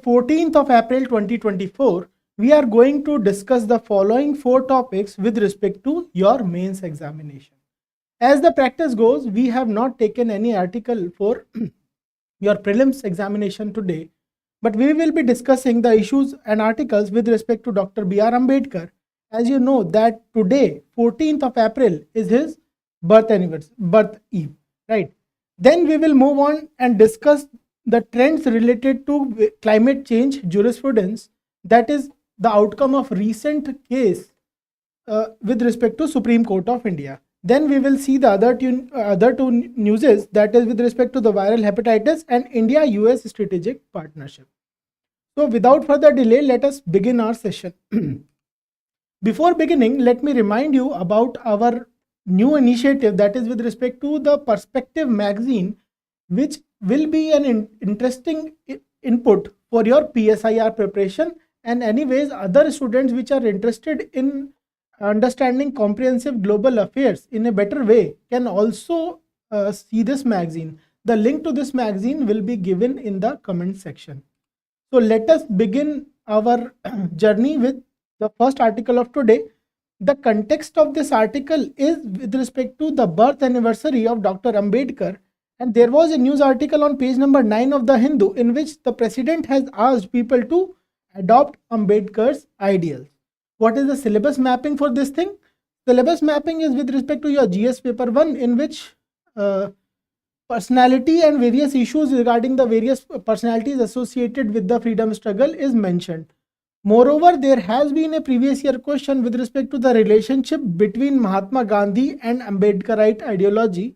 14th of April 2024, we are going to discuss the following 4 topics with respect to your mains examination. As the practice goes, we have not taken any article for your prelims examination today, but we will be discussing the issues and articles with respect to Dr. B.R. Ambedkar. As you know that today, 14th of April, is his birth eve, right? Then we will move on and discuss the trends related to climate change jurisprudence, that is the outcome of recent case with respect to Supreme Court of India. Then we will see the other two newses, that is with respect to the viral hepatitis and India-US strategic partnership. So without further delay, let us begin our session. Before beginning, let me remind you about our new initiative, that is with respect to the Perspective magazine, which will be an interesting input for your PSIR preparation, and anyways other students which are interested in understanding comprehensive global affairs in a better way can also see this magazine. The link to this magazine will be given in the comment section. So let us begin our journey with the first article of today. The context of this article is with respect to the birth anniversary of Dr. Ambedkar, and there was a news article on page number 9 of the Hindu in which the president has asked people to adopt Ambedkar's ideals. What is the syllabus mapping for this thing? Syllabus mapping is with respect to your GS paper 1, in which personality and various issues regarding the various personalities associated with the freedom struggle is mentioned. Moreover, there has been a previous year question with respect to the relationship between Mahatma Gandhi and Ambedkarite ideology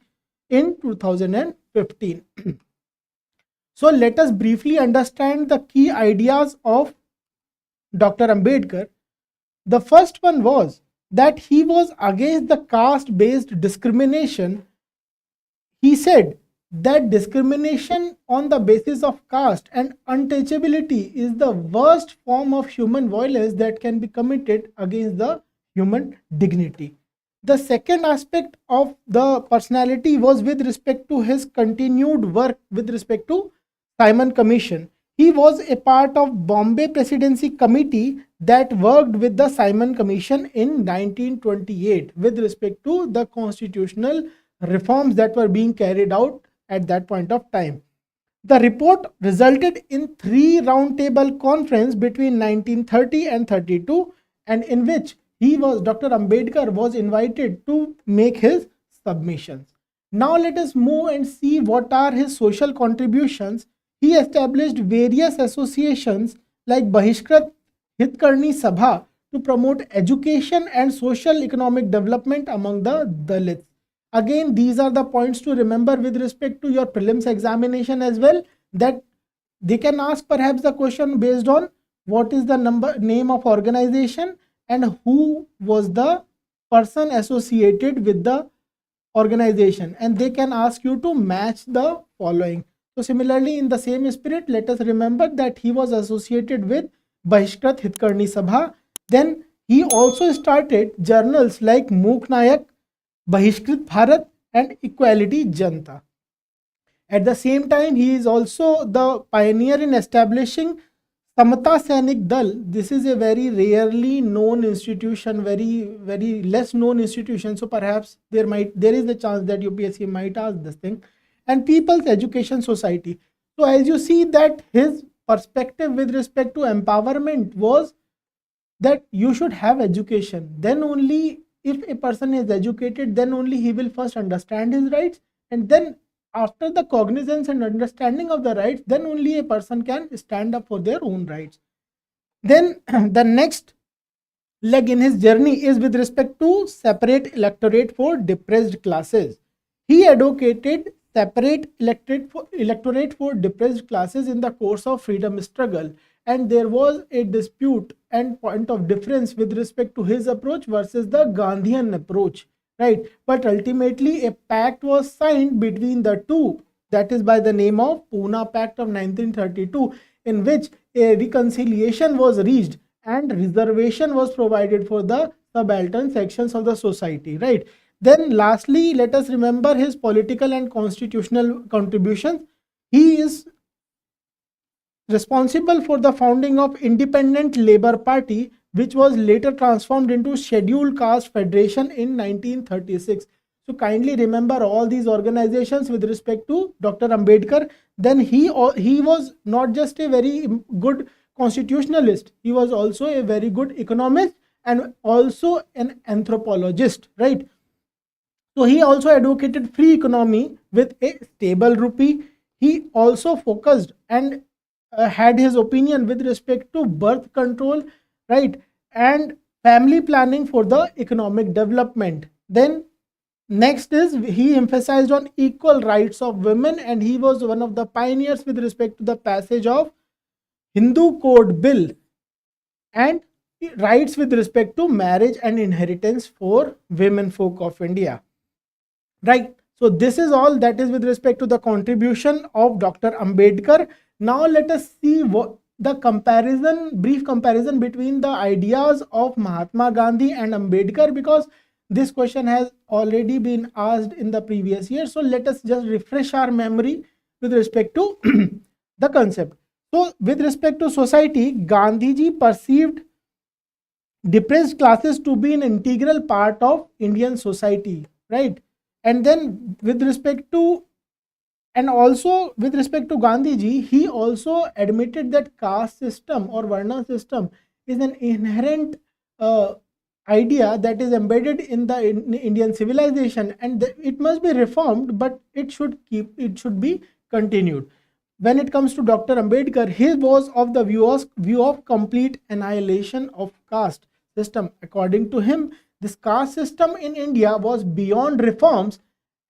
in 2015. So let us briefly understand the key ideas of Dr. Ambedkar. The first one was that he was against the caste-based discrimination. He said that discrimination on the basis of caste and untouchability is the worst form of human violence that can be committed against the human dignity. The second aspect of the personality was with respect to his continued work with respect to Simon Commission. He was a part of Bombay Presidency Committee that worked with the Simon Commission in 1928 with respect to the constitutional reforms that were being carried out at that point of time. The report resulted in 3 roundtable conferences between 1930 and 32, and in which Dr. Ambedkar was invited to make his submissions. Now let us move and see what are his social contributions. He established various associations like Bahishkrat Hitkarni Sabha to promote education and social economic development among the Dalits. Again, these are the points to remember with respect to your prelims examination as well, that they can ask perhaps the question based on what is the name of organization and who was the person associated with the organization, and they can ask you to match the following. So similarly, in the same spirit, let us remember that he was associated with Bahishkrat Hitkarni Sabha. Then he also started journals like Mook Nayak, Bahishkrit Bharat and Equality Janta. At the same time, he is also the pioneer in establishing Samata Sainik Dal. This is a very rarely known institution, very less known institution. So perhaps there is a chance that UPSC might ask this thing. And People's Education Society. So as you see that his perspective with respect to empowerment was that you should have education. Then only if a person is educated, then only he will first understand his rights, and then after the cognizance and understanding of the rights, then only a person can stand up for their own rights. Then the next leg in his journey is with respect to separate electorate for depressed classes. He advocated separate electorate for depressed classes in the course of freedom struggle, and there was a dispute and point of difference with respect to his approach versus the Gandhian approach, right? But ultimately a pact was signed between the two, that is by the name of Pune Pact of 1932, in which a reconciliation was reached and reservation was provided for the subaltern sections of the society, right? Then lastly, let us remember his political and constitutional contributions. He is responsible for the founding of Independent Labour Party, which was later transformed into Scheduled Caste Federation in 1936. So kindly remember all these organizations with respect to Dr. Ambedkar. Then he was not just a very good constitutionalist, he was also a very good economist and also an anthropologist, right? So he also advocated free economy with a stable rupee. He also focused and had his opinion with respect to birth control, right, and family planning for the economic development. Then next is he emphasized on equal rights of women, and he was one of the pioneers with respect to the passage of Hindu Code Bill and rights with respect to marriage and inheritance for women folk of India, right? So this is all that is with respect to the contribution of Dr. Ambedkar. Now let us see what the comparison, brief comparison between the ideas of Mahatma Gandhi and Ambedkar, because this question has already been asked in the previous year. So let us just refresh our memory with respect to the concept. So with respect to society, Gandhiji perceived depressed classes to be an integral part of Indian society, right? And then with respect to Gandhiji, he also admitted that caste system or Varna system is an inherent idea that is embedded in the Indian civilization, and it must be reformed, but it should be continued. When it comes to Dr. Ambedkar, he was of the view of complete annihilation of caste system. According to him, this caste system in India was beyond reforms,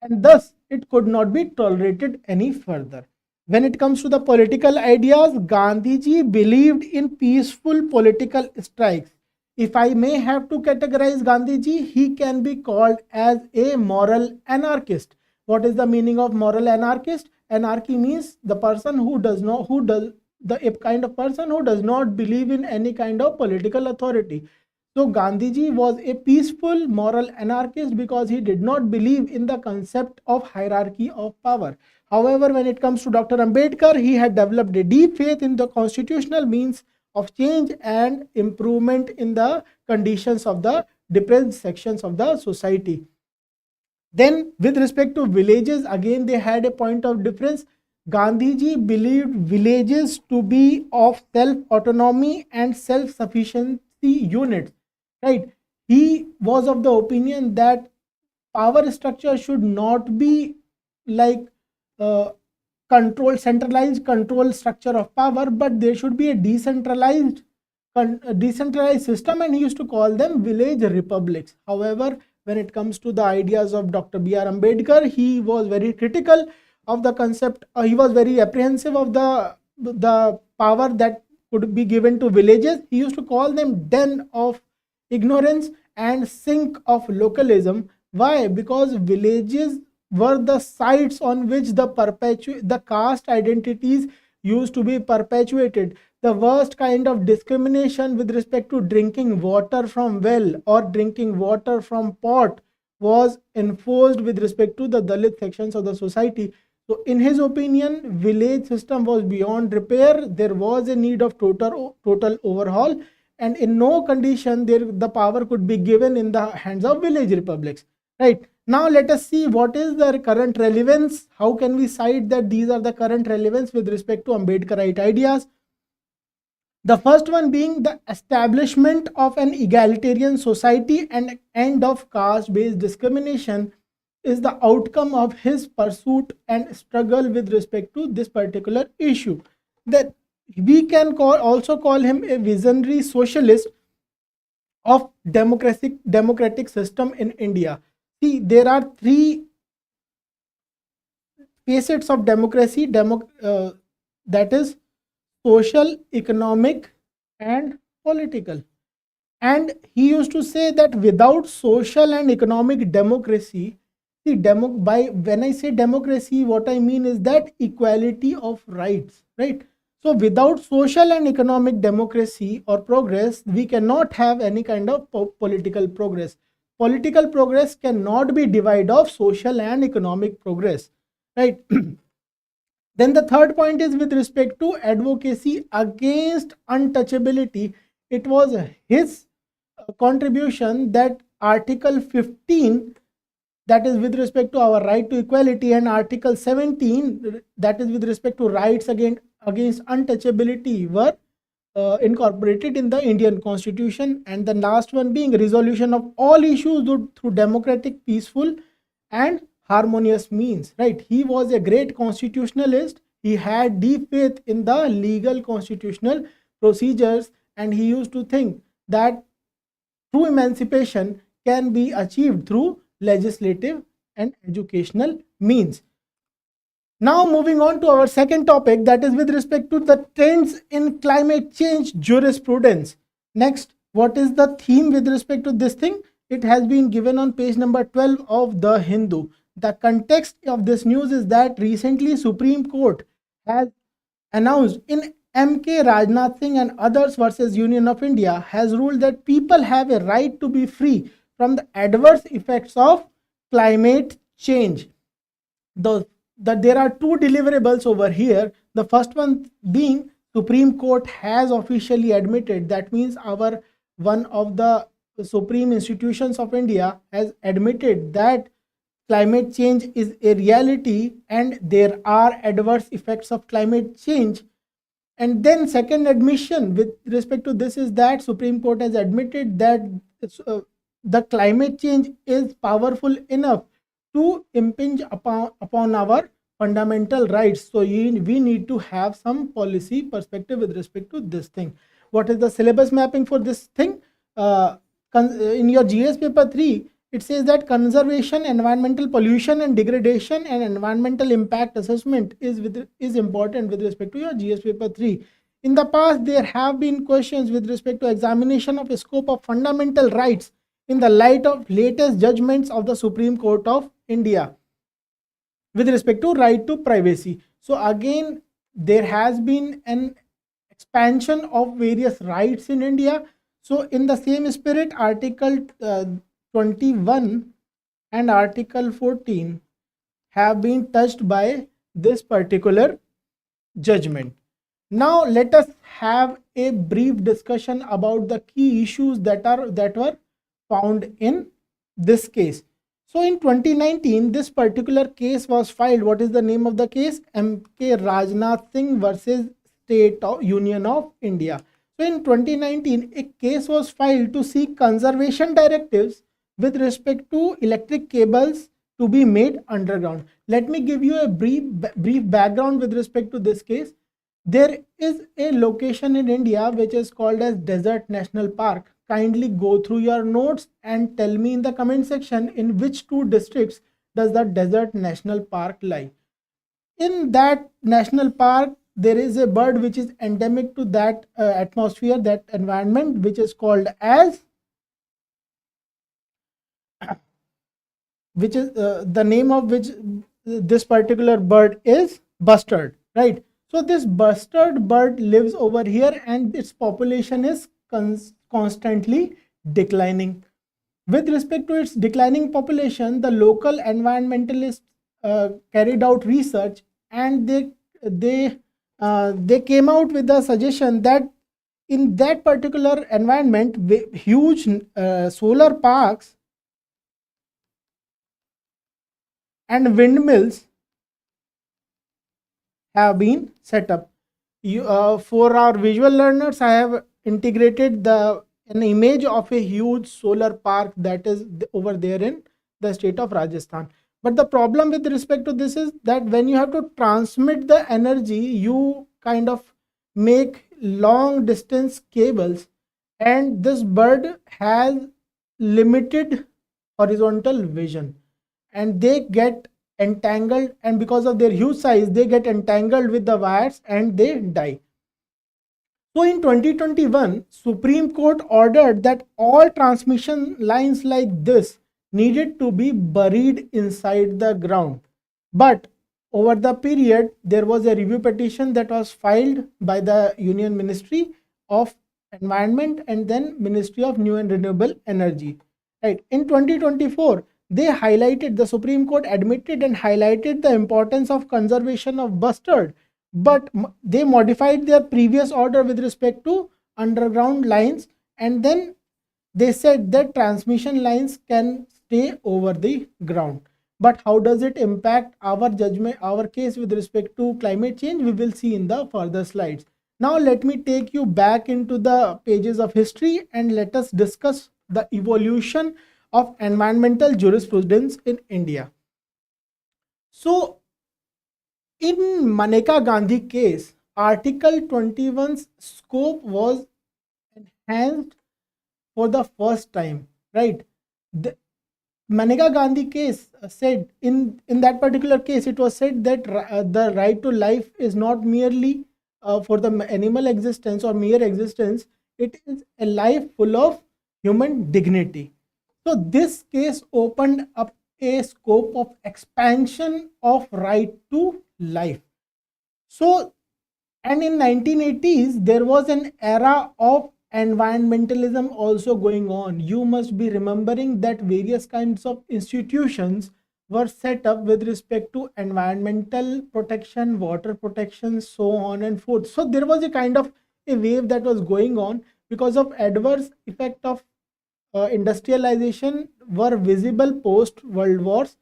and thus it could not be tolerated any further. When it comes to the political ideas, Gandhiji believed in peaceful political strikes. If I may have to categorize Gandhiji, he can be called as a moral anarchist. What is the meaning of moral anarchist? Anarchy means the person who does not, a kind of person who does not believe in any kind of political authority. So Gandhiji was a peaceful moral anarchist because he did not believe in the concept of hierarchy of power. However, when it comes to Dr. Ambedkar, he had developed a deep faith in the constitutional means of change and improvement in the conditions of the depressed sections of the society. Then with respect to villages, again they had a point of difference. Gandhiji believed villages to be of self-autonomy and self-sufficiency units, right? He was of the opinion that power structure should not be like centralized control structure of power, but there should be a decentralized system, and he used to call them village republics. However, when it comes to the ideas of Dr. B.R. Ambedkar, he was very critical of the concept. He was very apprehensive of the power that could be given to villages. He used to call them den of ignorance and sink of localism. Why? Because villages were the sites on which the caste identities used to be perpetuated. The worst kind of discrimination with respect to drinking water from well or drinking water from pot was enforced with respect to the Dalit sections of the society. So in his opinion, village system was beyond repair. There was a need of total overhaul, and in no condition the power could be given in the hands of village republics, right? Now let us see what is the current relevance. How can we cite that these are the current relevance with respect to Ambedkarite ideas? The first one being the establishment of an egalitarian society and end of caste-based discrimination is the outcome of his pursuit and struggle with respect to this particular issue. That we can also call him a visionary socialist of democratic system in India. See, there are three facets of democracy, that is social, economic, and political. And he used to say that without social and economic democracy, when I say democracy, what I mean is that equality of rights, right? So without social and economic democracy or progress, we cannot have any kind of political progress. Political progress cannot be divided of social and economic progress, right? Then the third point is with respect to advocacy against untouchability. It was his contribution that Article 15, that is with respect to our right to equality, and Article 17, that is with respect to rights against untouchability, were incorporated in the Indian Constitution, and the last one being resolution of all issues through democratic, peaceful, and harmonious means. Right? He was a great constitutionalist. He had deep faith in the legal constitutional procedures, and he used to think that true emancipation can be achieved through legislative and educational means. Now moving on to our second topic, that is with respect to the trends in climate change jurisprudence. Next, what is the theme with respect to this thing? It has been given on page number 12 of the Hindu. The context of this news is that recently Supreme Court has announced in MK Rajnath Singh and others versus Union of India has ruled that people have a right to be free from the adverse effects of climate change. There are two deliverables over here. The first one being Supreme Court has officially admitted, that means our one of the supreme institutions of India has admitted that climate change is a reality and there are adverse effects of climate change. And then second admission with respect to this is that Supreme Court has admitted that the climate change is powerful enough to impinge upon our fundamental rights. So we need to have some policy perspective with respect to this thing. What is the syllabus mapping for this thing? In your GS paper 3, it says that conservation, environmental pollution and degradation, and environmental impact assessment is important with respect to your GS paper 3. In the past, there have been questions with respect to examination of a scope of fundamental rights in the light of latest judgments of the Supreme Court of India with respect to right to privacy. So again, there has been an expansion of various rights in India. So in the same spirit, Article 21 and Article 14 have been touched by this particular judgment. Now let us have a brief discussion about the key issues that were found in this case. So in 2019, this particular case was filed. What is the name of the case? MK Rajnath Singh versus State of Union of India. So in 2019, a case was filed to seek conservation directives with respect to electric cables to be made underground. Let me give you a brief background with respect to this case. There is a location in India which is called as Desert National Park. Kindly go through your notes and tell me in the comment section in which two districts does the Desert National Park lie. In that national park, there is a bird which is endemic to that atmosphere, that environment, which is called as, which is the name of which this particular bird is bustard, right? So this bustard bird lives over here and its population is constantly declining. With respect to its declining population, the local environmentalists carried out research, and they came out with the suggestion that in that particular environment, huge solar parks and windmills have been set up. For our visual learners, I have integrated an image of a huge solar park that is over there in the state of Rajasthan. But the problem with respect to this is that when you have to transmit the energy, you kind of make long distance cables, and this bird has limited horizontal vision, and they get entangled, and because of their huge size, they get entangled with the wires and they die. So in 2021, Supreme Court ordered that all transmission lines like this needed to be buried inside the ground. But over the period, there was a review petition that was filed by the Union Ministry of Environment and then Ministry of New and Renewable Energy. Right. In 2024, the Supreme Court admitted and highlighted the importance of conservation of bustard, but they modified their previous order with respect to underground lines, and then they said that transmission lines can stay over the ground. But how does it impact our judgment, our case with respect to climate change? We will see in the further slides. Now let me take you back into the pages of history and let us discuss the evolution of environmental jurisprudence in India. So in Maneka Gandhi case, Article 21's scope was enhanced for the first time, right? The Maneka Gandhi case said, in that particular case, it was said that the right to life is not merely for the animal existence or mere existence, it is a life full of human dignity. So this case opened up a scope of expansion of right to life. So, and in 1980s, there was an era of environmentalism also going on. You must be remembering that various kinds of institutions were set up with respect to environmental protection, water protection, so on and forth. So there was a kind of a wave that was going on because of adverse effect of industrialization were visible post World Wars,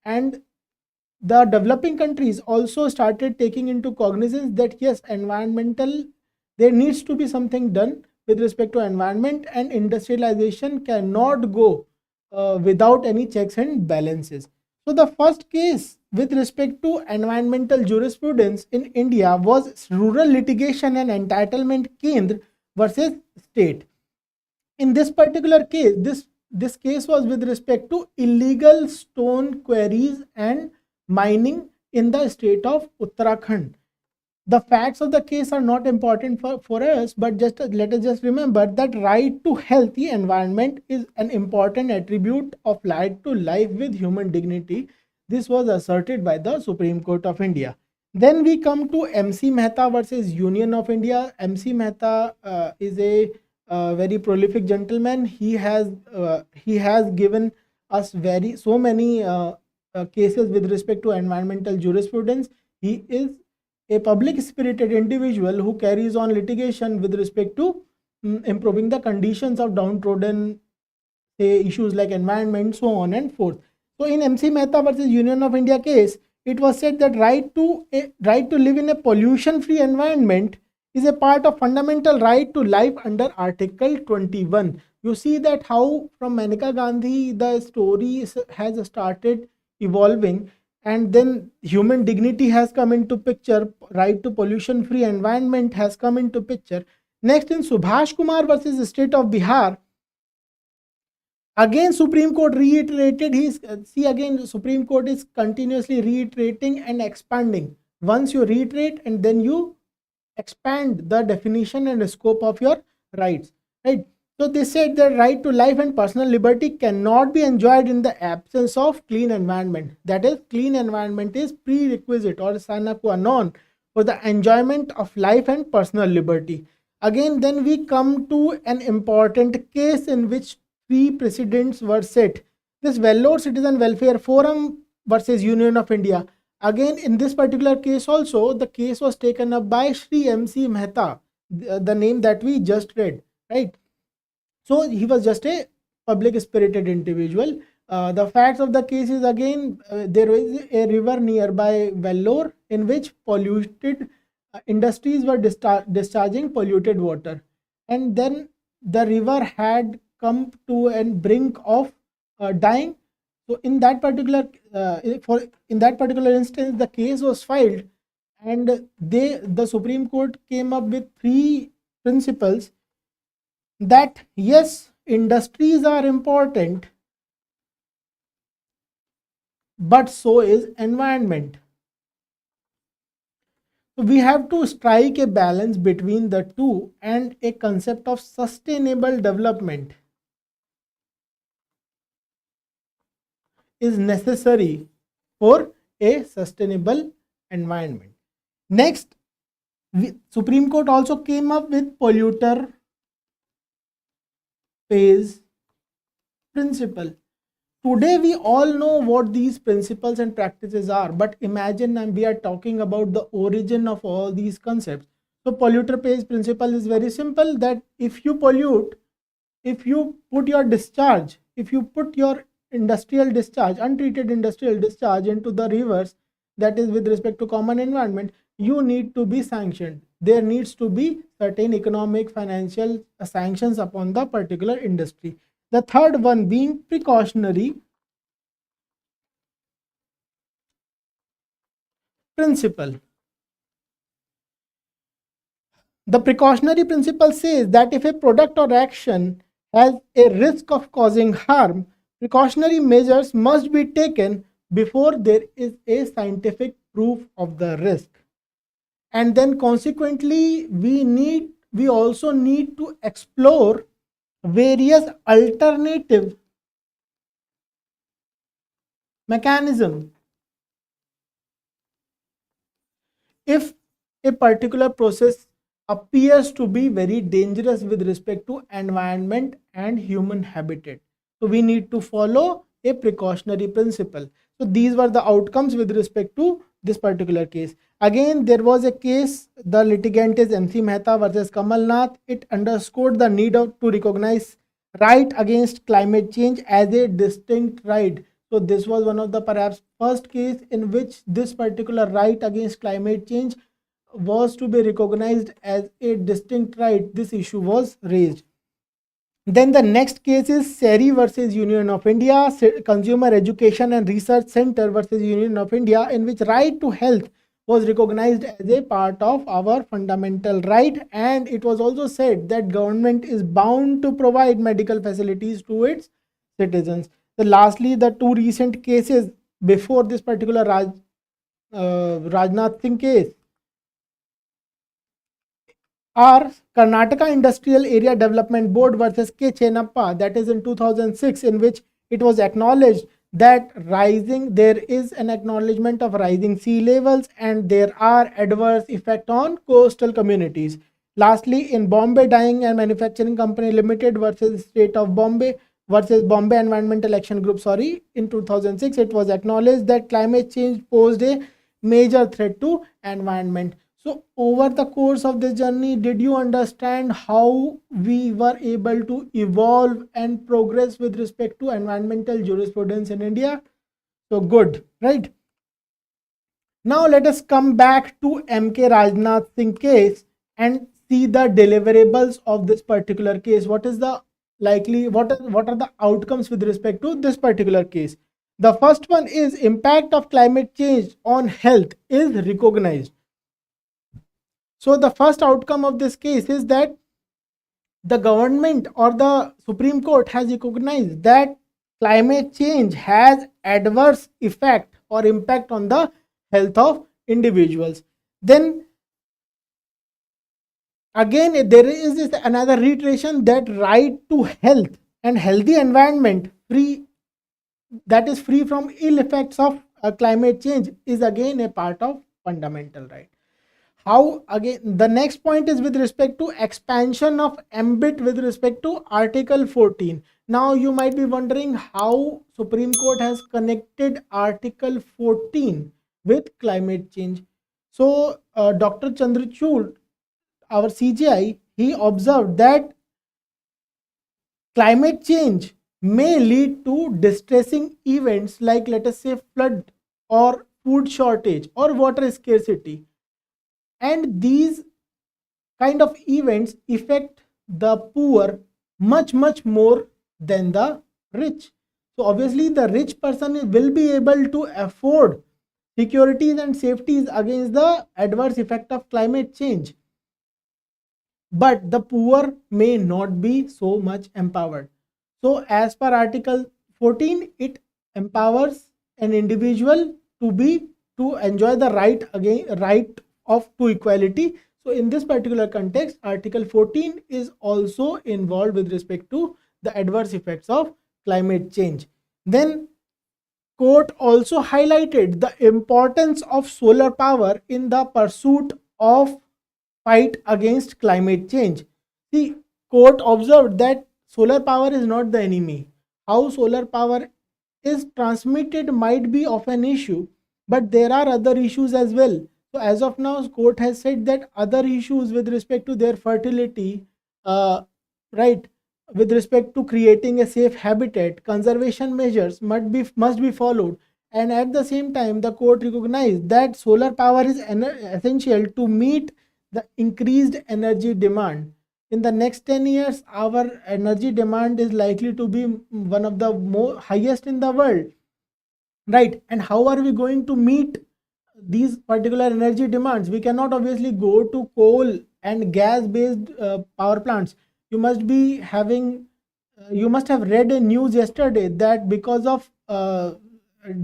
and the developing countries also started taking into cognizance that yes, environmental, there needs to be something done with respect to environment, and industrialization cannot go without any checks and balances. So the first case with respect to environmental jurisprudence in India was Rural Litigation and Entitlement Kendra versus State. In this particular case, this case was with respect to illegal stone quarries and mining in the state of Uttarakhand. The facts of the case are not important for us, but just let us just remember that right to healthy environment is an important attribute of right to life with human dignity. This was asserted by the Supreme Court of India. Then we come to MC Mehta versus Union of India. MC Mehta is a very prolific gentleman. He has given us so many cases with respect to environmental jurisprudence. He is a public spirited individual who carries on litigation with respect to improving the conditions of downtrodden, say, issues like environment, so on and forth. So in MC Mehta versus Union of India case, it was said that right to live in a pollution free environment is a part of fundamental right to life under Article 21. You see that how from Maneka Gandhi the story has started evolving, and then human dignity has come into picture, right to pollution free environment has come into picture. Next, in Subhash Kumar versus the state of Bihar, again Supreme Court reiterated his again Supreme Court is continuously reiterating and expanding. Once you reiterate and then you expand the definition and the scope of your rights, right? So they said that right to life and personal liberty cannot be enjoyed in the absence of clean environment. That is, clean environment is prerequisite or sine qua non for the enjoyment of life and personal liberty. Again, then we come to an important case in which three precedents were set. This Vellore Citizen Welfare Forum versus Union of India. Again, in this particular case also, the case was taken up by Shri MC Mehta, the name that we just read, right? So he was just a public spirited individual. The facts of the case is, again, there is a river nearby Vellore in which polluted industries were discharging polluted water, and then the river had come to a brink of dying. So in that particular instance, the case was filed, and the Supreme Court came up with three principles that yes, industries are important, but so is environment. So we have to strike a balance between the two, and a concept of sustainable development is necessary for a sustainable environment. Next, Supreme Court also came up with polluter pays principle. Today we all know what these principles and practices are, but imagine we are talking about the origin of all these concepts. So polluter pays principle is very simple, that if you pollute, if you put your discharge, if you put your industrial discharge, untreated industrial discharge into the rivers, that is with respect to common environment, you need to be sanctioned. There needs to be certain economic financial sanctions upon the particular industry. The third one being precautionary principle. The precautionary principle says that if a product or action has a risk of causing harm, precautionary measures must be taken before there is a scientific proof of the risk. And then consequently, we also need to explore various alternative mechanisms. If a particular process appears to be very dangerous with respect to environment and human habitat, so we need to follow a precautionary principle. So these were the outcomes with respect to this particular case. Again, there was a case, the litigant is MC Mehta versus Kamal Nath. It underscored the need to recognize right against climate change as a distinct right. So this was one of the perhaps first case in which this particular right against climate change was to be recognized as a distinct right. This issue was raised. Then the next case is Seri versus Union of India, Consumer Education and Research Center versus Union of India, in which right to health was recognized as a part of our fundamental right, and it was also said that government is bound to provide medical facilities to its citizens. So lastly, the two recent cases before this particular Rajnath Singh case are Karnataka Industrial Area Development Board versus K. Chenappa, that is in 2006, in which it was acknowledged that there is an acknowledgement of rising sea levels and there are adverse effect on coastal communities. Lastly, in Bombay Dyeing and Manufacturing Company Limited versus State of Bombay versus Bombay Environmental Action Group, in 2006, it was acknowledged that climate change posed a major threat to environment. So over the course of this journey, did you understand how we were able to evolve and progress with respect to environmental jurisprudence in India? So good, right? Now let us come back to MK Rajnath Singh case and see the deliverables of this particular case. What is the what are the outcomes with respect to this particular case? The first one is impact of climate change on health is recognized. So the first outcome of this case is that the government or the Supreme Court has recognized that climate change has adverse effect or impact on the health of individuals. Then again, there is another reiteration that right to health and healthy environment that is free from ill effects of climate change is again a part of fundamental right. How again, the next point is with respect to expansion of ambit with respect to Article 14. Now you might be wondering how Supreme Court has connected Article 14 with climate change. So Dr. Chandrachud, our CGI, he observed that climate change may lead to distressing events like, let us say, flood or food shortage or water scarcity, and these kind of events affect the poor much more than the rich. So obviously the rich person will be able to afford securities and safeties against the adverse effect of climate change, but the poor may not be so much empowered. So as per Article 14, it empowers an individual to enjoy the right of to equality. So in this particular context, Article 14 is also involved with respect to the adverse effects of climate change. Then court also highlighted the importance of solar power in the pursuit of fight against climate change. See, court observed that solar power is not the enemy. How solar power is transmitted might be of an issue, but there are other issues as well. So as of now, court has said that other issues with respect to their fertility, right, with respect to creating a safe habitat, conservation measures must be followed. And at the same time, the court recognized that solar power is essential to meet the increased energy demand. In the next 10 years, our energy demand is likely to be one of the highest in the world, right? And how are we going to meet these particular energy demands? We cannot obviously go to coal and gas based power plants. You must be having you must have read a news yesterday that because of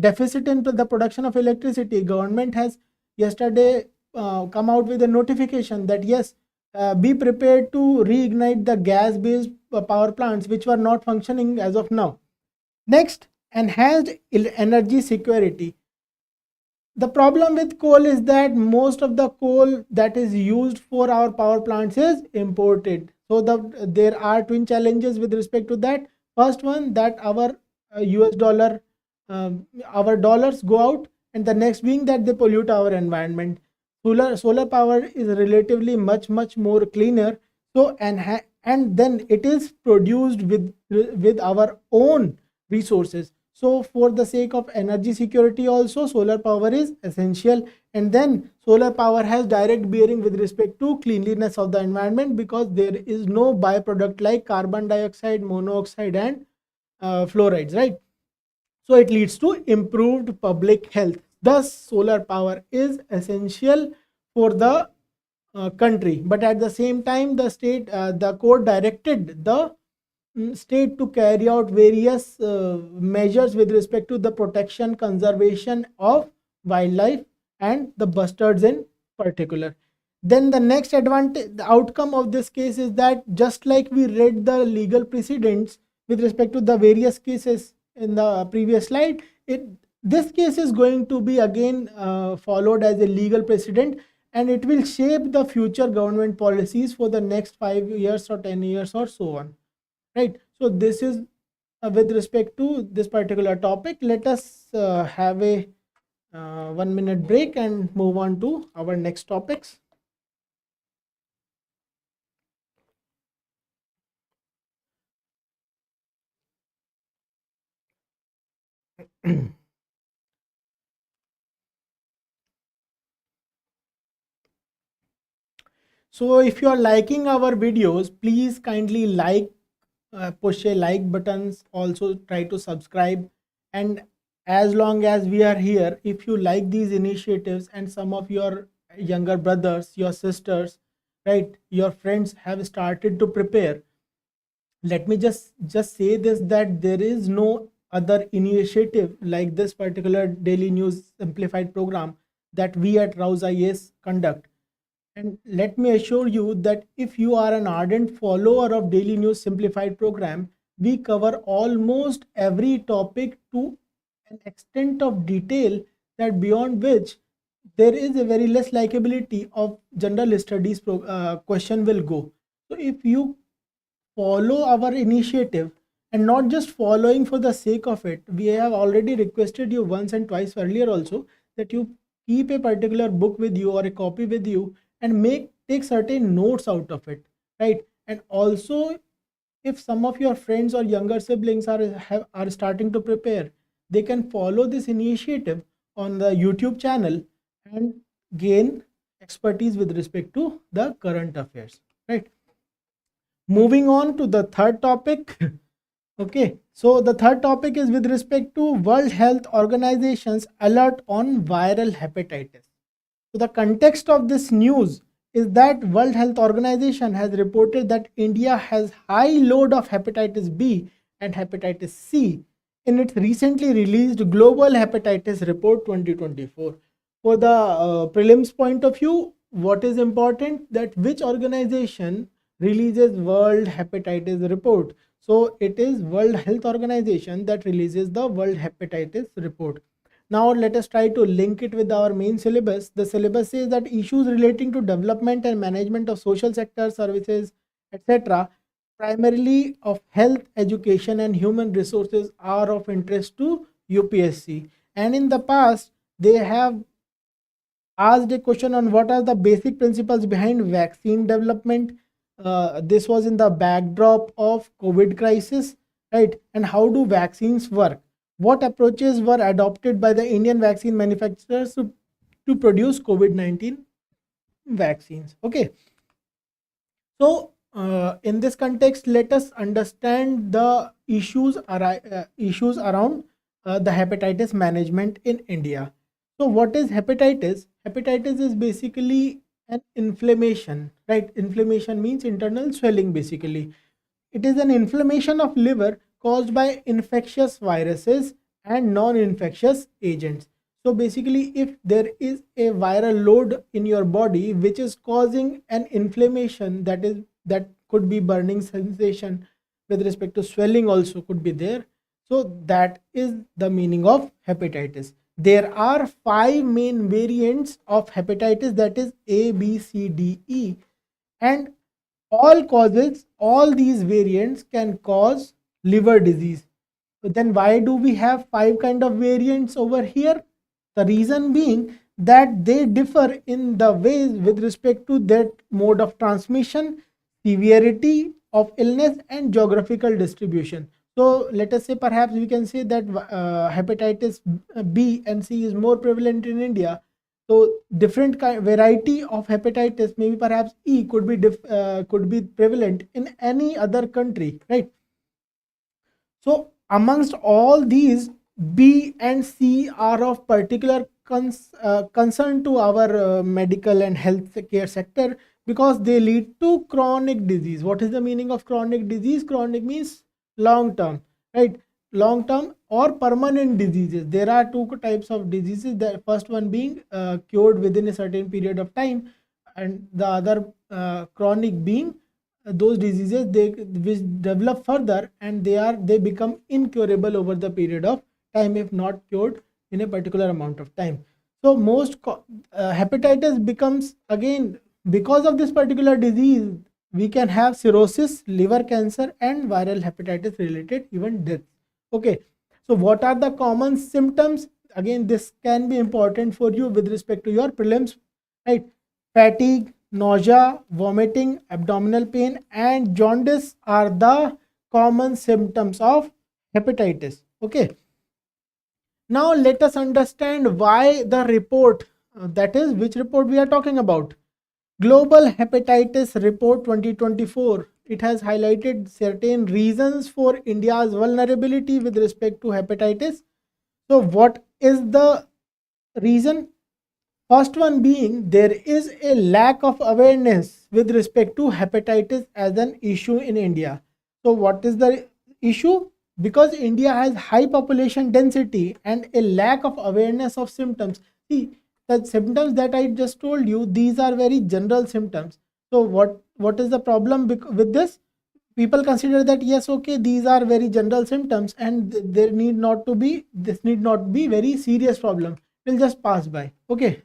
deficit in the production of electricity, government has yesterday come out with a notification that yes, be prepared to reignite the gas based power plants which were not functioning as of now. Next, enhanced energy security. The problem with coal is that most of the coal that is used for our power plants is imported. So there are twin challenges with respect to that. First one, that our US dollar, our dollars go out, and the next being that they pollute our environment. Solar power is relatively much more cleaner. So and then it is produced with our own resources. So for the sake of energy security also, solar power is essential. And then solar power has direct bearing with respect to cleanliness of the environment, because there is no byproduct like carbon dioxide, monoxide, and fluorides, right? So it leads to improved public health. Thus solar power is essential for the country. But at the same time, the court directed the state to carry out various measures with respect to the protection, conservation of wildlife and the bustards in particular. Then the next advantage, the outcome of this case is that just like we read the legal precedents with respect to the various cases in the previous slide, this case is going to be again followed as a legal precedent, and it will shape the future government policies for the next 5 years or 10 years or so on, right? So this is with respect to this particular topic. Let us have a 1 minute break and move on to our next topics. So if you are liking our videos, please kindly push a like buttons, also try to subscribe. And as long as we are here, if you like these initiatives and some of your younger brothers, your sisters, right, your friends have started to prepare, let me just say this, that there is no other initiative like this particular Daily News Simplified program that we at Raus IAS conduct. And let me assure you that if you are an ardent follower of Daily News Simplified program, we cover almost every topic to an extent of detail that beyond which there is a very less likability of general studies question will go. So if you follow our initiative and not just following for the sake of it, we have already requested you once and twice earlier also that you keep a particular book with you or a copy with you and take certain notes out of it, right? And also, if some of your friends or younger siblings are starting to prepare, they can follow this initiative on the YouTube channel and gain expertise with respect to the current affairs, right? Moving on to the third topic. Okay, so the third topic is with respect to World Health Organization's alert on viral hepatitis. So the context of this news is that World Health Organization has reported that India has high load of hepatitis B and hepatitis C in its recently released Global Hepatitis Report 2024. For the prelims point of view, what is important, that which organization releases World Hepatitis Report? So it is World Health Organization that releases the World Hepatitis Report. Now let us try to link it with our main syllabus. The syllabus says that issues relating to development and management of social sector services, etc., primarily of health, education, and human resources are of interest to UPSC. And in the past, they have asked a question on what are the basic principles behind vaccine development. This was in the backdrop of COVID crisis, right? And how do vaccines work? What approaches were adopted by the Indian vaccine manufacturers to produce COVID-19 vaccines? Okay, so in this context, let us understand the issues around the hepatitis management in India. So, what is hepatitis? Hepatitis is basically an inflammation, right? Inflammation means internal swelling, basically. It is an inflammation of liver caused by infectious viruses and non-infectious agents. So basically, if there is a viral load in your body which is causing an inflammation, that could be burning sensation, with respect to swelling also could be there. So that is the meaning of hepatitis. There are 5 main variants of hepatitis, that is A, B, C, D, E, and all these variants can cause liver disease. But then why do we have 5 kind of variants over here? The reason being that they differ in the ways with respect to that mode of transmission, severity of illness, and geographical distribution. So let us say perhaps we can say that hepatitis B and C is more prevalent in India. So different variety of hepatitis, maybe perhaps E could be prevalent in any other country, right? So amongst all these, B and C are of particular concern to our medical and health care sector, because they lead to chronic disease. What is the meaning of chronic disease? Chronic means long term, right? Long term or permanent diseases. There are 2 types of diseases. The first one being cured within a certain period of time, and the other chronic being those diseases they which develop further, and they become incurable over the period of time if not cured in a particular amount of time. So hepatitis becomes, again, because of this particular disease, we can have cirrhosis, liver cancer, and viral hepatitis related even death. Okay, so what are the common symptoms? Again, this can be important for you with respect to your prelims, right? Fatigue, nausea, vomiting, abdominal pain, and jaundice are the common symptoms of hepatitis. Okay, now let us understand why the report, that is, which report we are talking about. Global Hepatitis Report 2024. It has highlighted certain reasons for India's vulnerability with respect to hepatitis. So, what is the reason? First one being there is a lack of awareness with respect to hepatitis as an issue in India. So, what is the issue? Because India has high population density and a lack of awareness of symptoms. See, the symptoms that I just told you, these are very general symptoms. So, what is the problem with this? People consider that yes, okay, these are very general symptoms, and this need not be very serious problem. Will just pass by. Okay.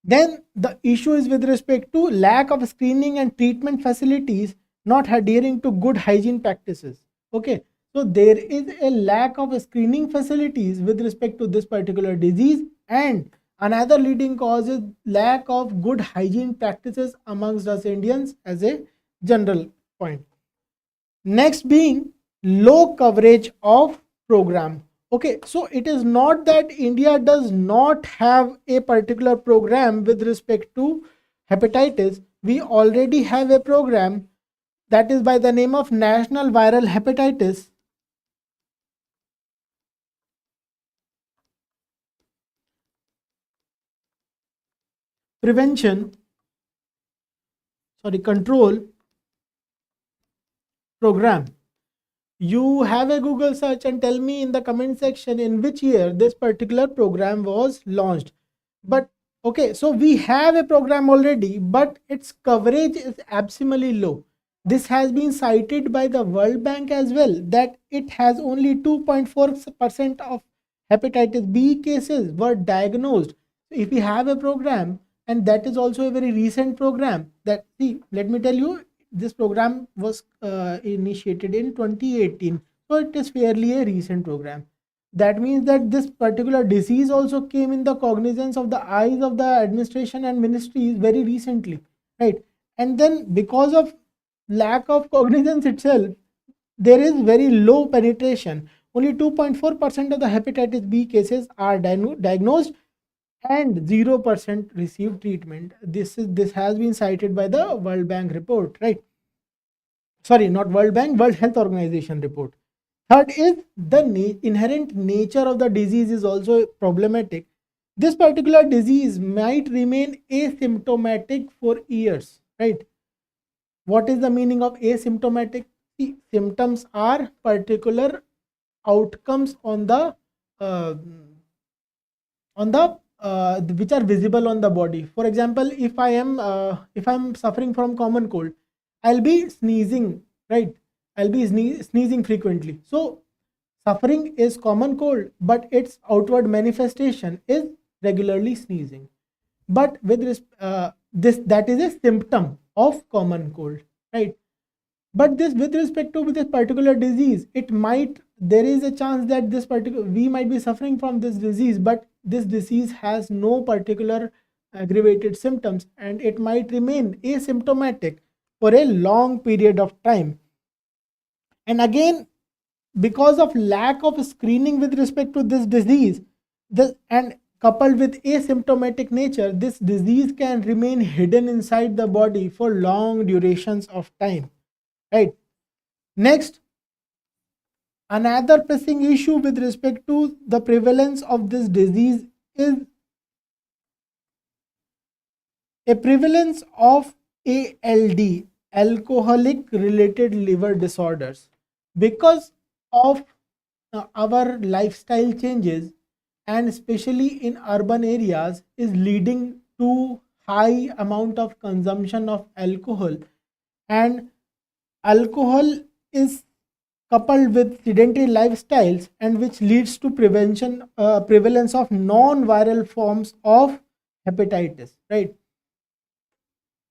Then the issue is with respect to lack of screening and treatment facilities not adhering to good hygiene practices. Okay, so there is a lack of screening facilities with respect to this particular disease, and another leading cause is lack of good hygiene practices amongst us Indians as a general point. Next being low coverage of program. Okay, so it is not that India does not have a particular program with respect to hepatitis. We already have a program that is by the name of National Viral Hepatitis Control Program. You have a Google search and tell me in the comment section in which year this particular program was launched. But okay, so we have a program already, but its coverage is abysmally low. This has been cited by the World Bank as well, that it has only 2.4% of hepatitis B cases were diagnosed. If we have a program, and that is also a very recent program, that, see, let me tell you, this program was initiated in 2018, so it is fairly a recent program. That means that this particular disease also came in the cognizance of the eyes of the administration and ministries very recently, right? And then because of lack of cognizance itself, there is very low penetration. Only 2.4% of the hepatitis B cases are diagnosed and 0% receive treatment. This has been cited by the World Bank report, right? Sorry, not World Bank, World Health Organization report. Third is the inherent nature of the disease is also problematic. This particular disease might remain asymptomatic for years, right? What is the meaning of asymptomatic? See, symptoms are particular outcomes on the uh, which are visible on the body. For example, if I'm suffering from common cold, I'll be sneezing, right? I'll be sneezing frequently. So suffering is common cold, but its outward manifestation is regularly sneezing. But with this, that is a symptom of common cold, right? But this, with respect to this particular disease, it might, there is a chance that this particular, we might be suffering from this disease, but this disease has no particular aggravated symptoms and it might remain asymptomatic for a long period of time. And again, because of lack of screening with respect to this disease, and coupled with asymptomatic nature, this disease can remain hidden inside the body for long durations of time, right? Next, another pressing issue with respect to the prevalence of this disease is a prevalence of ALD, alcoholic related liver disorders. Because of our lifestyle changes, and especially in urban areas, is leading to high amount of consumption of alcohol, and alcohol is coupled with sedentary lifestyles, and which leads to prevalence of non-viral forms of hepatitis, right?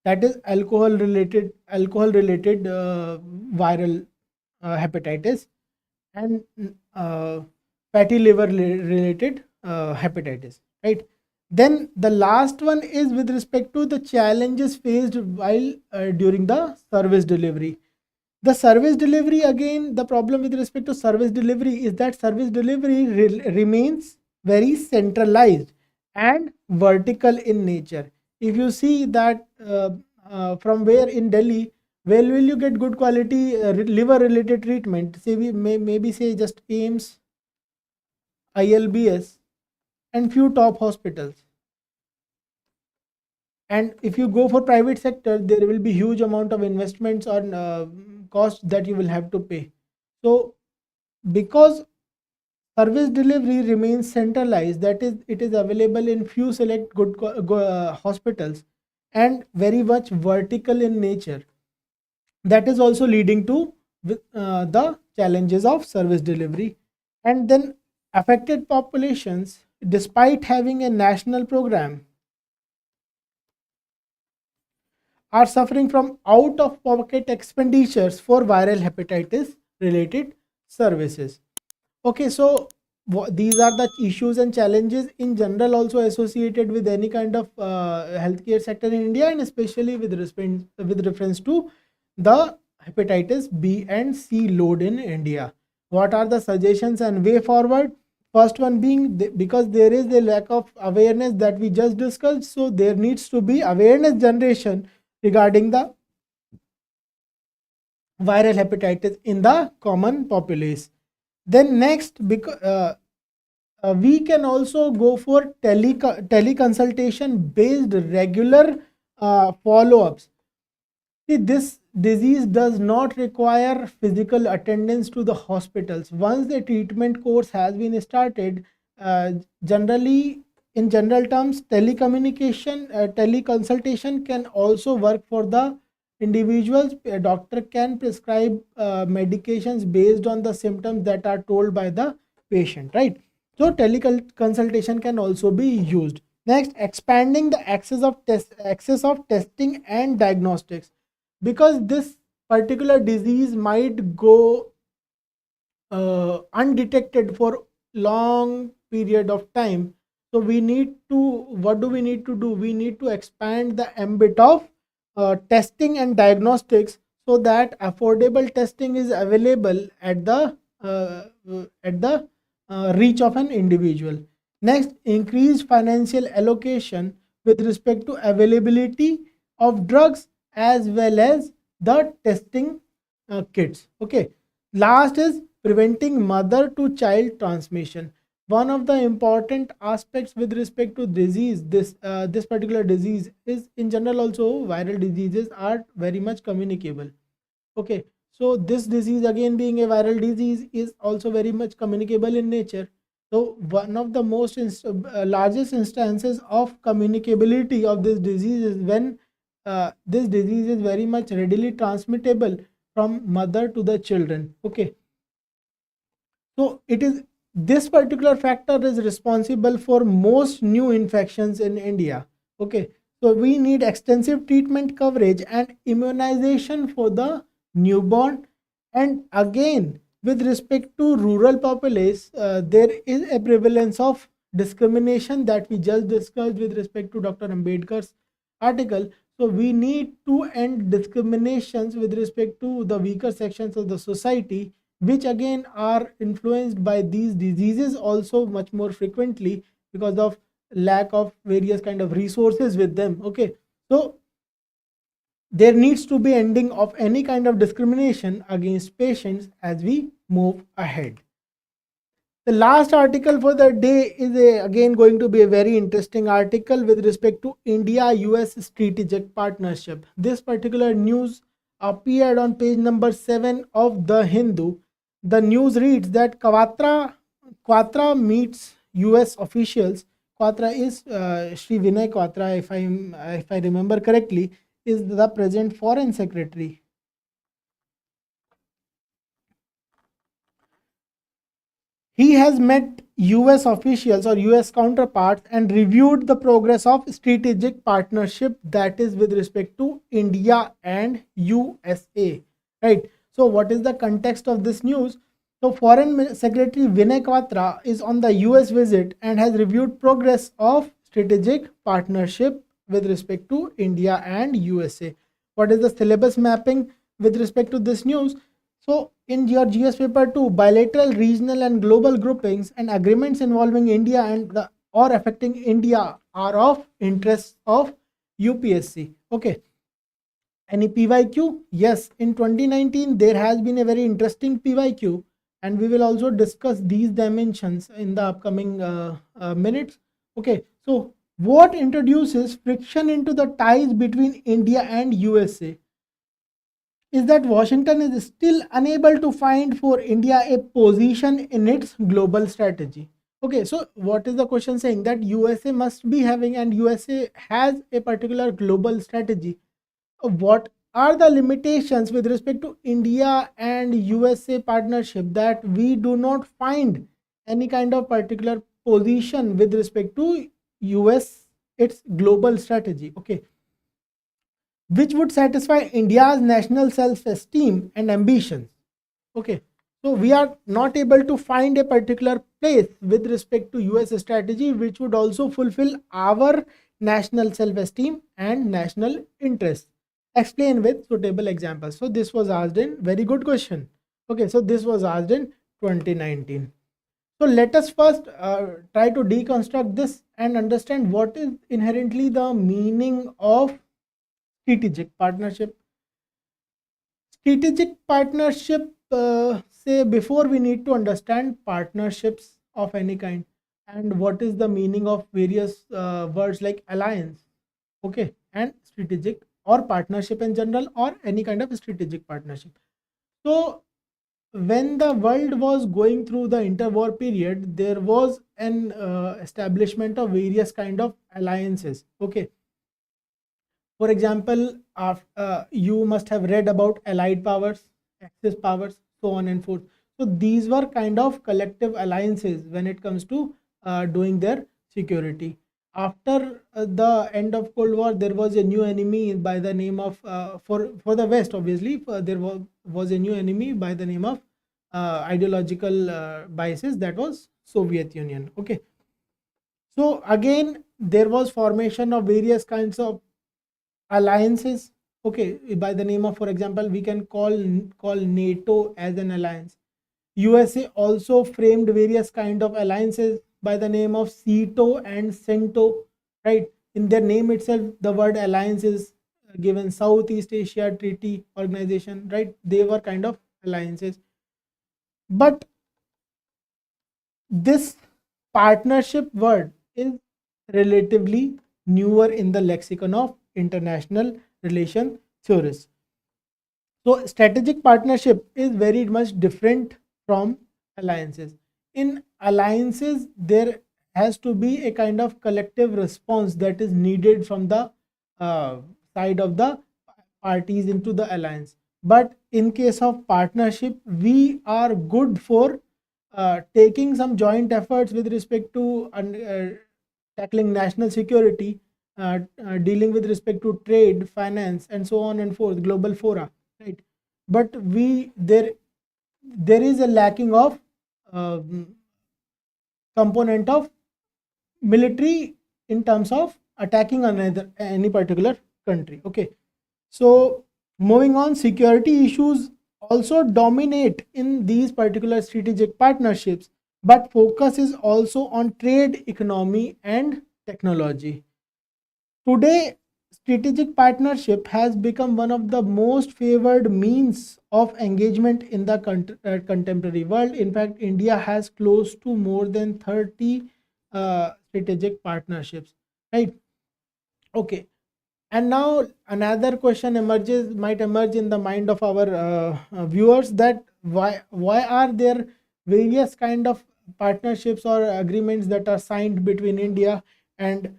That is alcohol related viral hepatitis, and fatty liver related hepatitis, right? Then the last one is with respect to the challenges faced while during the service delivery. The service delivery, again, the problem with respect to service delivery is that service delivery remains very centralized and vertical in nature. If you see that from where in Delhi, where will you get good quality liver related treatment? Say we maybe say just AIMS, ILBS, and few top hospitals. And if you go for private sector, there will be huge amount of investments on costs that you will have to pay. So because service delivery remains centralized, that is, it is available in few select good hospitals and very much vertical in nature. That is also leading to the challenges of service delivery. And then affected populations, despite having a national program, are suffering from out of pocket expenditures for viral hepatitis related services. Okay, so these are the issues and challenges in general also associated with any kind of healthcare sector in India, and especially with reference to the hepatitis B and C load in India. What are the suggestions and way forward? First one being, because there is a lack of awareness that we just discussed, so there needs to be awareness generation regarding the viral hepatitis in the common populace. Then next, because we can also go for teleconsultation based regular follow-ups. See, this disease does not require physical attendance to the hospitals. Once the treatment course has been started, generally, in general terms, teleconsultation can also work for the individuals. A doctor can prescribe medications based on the symptoms that are told by the patient, right? So teleconsultation can also be used. Next, expanding the access of testing and diagnostics. because this particular disease might go undetected for long period of time. So we need to, what do we need to do? We need to expand the ambit of testing and diagnostics, so that affordable testing is available at the reach of an individual. Next, increased financial allocation with respect to availability of drugs as well as the testing kits. Okay. Last is preventing mother to child transmission. One of the important aspects with respect to disease, this particular disease is, in general also viral diseases are very much communicable. Okay, so this disease, again being a viral disease, is also very much communicable in nature. So one of the most largest instances of communicability of this disease is when this disease is very much readily transmittable from mother to the children. Okay, so it is, this particular factor is responsible for most new infections in India. Okay, so we need extensive treatment coverage and immunization for the newborn. And again, with respect to rural populace, there is a prevalence of discrimination that we just discussed with respect to Dr. Ambedkar's article. So we need to end discriminations with respect to the weaker sections of the society, which again are influenced by these diseases also much more frequently because of lack of various kind of resources with them. Okay, so there needs to be ending of any kind of discrimination against patients as we move ahead. The last article for the day is again going to be a very interesting article with respect to India-US strategic partnership. This particular news appeared on page number 7 of The Hindu. The news reads that Quatra meets US officials. Quatra is Sri Vinay Quatra, if I remember correctly, is the present foreign secretary. He has met US officials or US counterparts and reviewed the progress of strategic partnership, that is with respect to India and USA. Right. So what is the context of this news? So Foreign Secretary Vinay Quatra is on the US visit and has reviewed progress of strategic partnership with respect to India and USA. What is the syllabus mapping with respect to this news? So in your GS paper 2, bilateral, regional and global groupings and agreements involving India and the or affecting India are of interest of UPSC. Okay. Any PYQ? Yes, in 2019 there has been a very interesting PYQ, and we will also discuss these dimensions in the upcoming minutes. Okay, so what introduces friction into the ties between India and USA? Is that Washington is still unable to find for India a position in its global strategy. Okay, so what is the question saying? That USA must be having, and USA has a particular global strategy. What are the limitations with respect to India and USA partnership that we do not find any kind of particular position with respect to US, its global strategy? Okay, which would satisfy India's national self-esteem and ambitions. Okay, so we are not able to find a particular place with respect to US strategy which would also fulfill our national self-esteem and national interests. Explain with suitable examples. So this was asked in, very good question. Okay, so this was asked in 2019. So let us first try to deconstruct this and understand what is inherently the meaning of strategic partnership. Strategic partnership, say before we need to understand partnerships of any kind and what is the meaning of various words like alliance, okay, and strategic or partnership in general or any kind of strategic partnership. So when the world was going through the interwar period, there was an establishment of various kind of alliances. Okay, for example, you must have read about allied powers, axis powers, so on and forth. So these were kind of collective alliances when it comes to doing their security. after the end of Cold War, there was a new enemy by the name of for the West. Obviously, there was a new enemy by the name of ideological biases. That was Soviet Union. Okay, so again there was formation of various kinds of alliances. Okay, by the name of, for example, we can call NATO as an alliance. USA also framed various kind of alliances by the name of CETO and CENTO, right? In their name itself, the word alliance is given. Southeast Asia Treaty Organization, right? They were kind of alliances. But this partnership word is relatively newer in the lexicon of international relation theorists. So strategic partnership is very much different from alliances. In alliances, there has to be a kind of collective response that is needed from the uh, side of the parties into the alliance. But in case of partnership, we are good for taking some joint efforts with respect to tackling national security, dealing with respect to trade, finance, and so on and forth, global fora, right? But there is a lacking of component of military in terms of attacking another any particular country. Okay, so moving on, security issues also dominate in these particular strategic partnerships, but focus is also on trade, economy, and technology. Today, strategic partnership has become one of the most favored means of engagement in the contemporary world. In fact, India has close to more than 30 strategic partnerships, right? Okay. And now another question might emerge in the mind of our viewers, that why are there various kind of partnerships or agreements that are signed between India and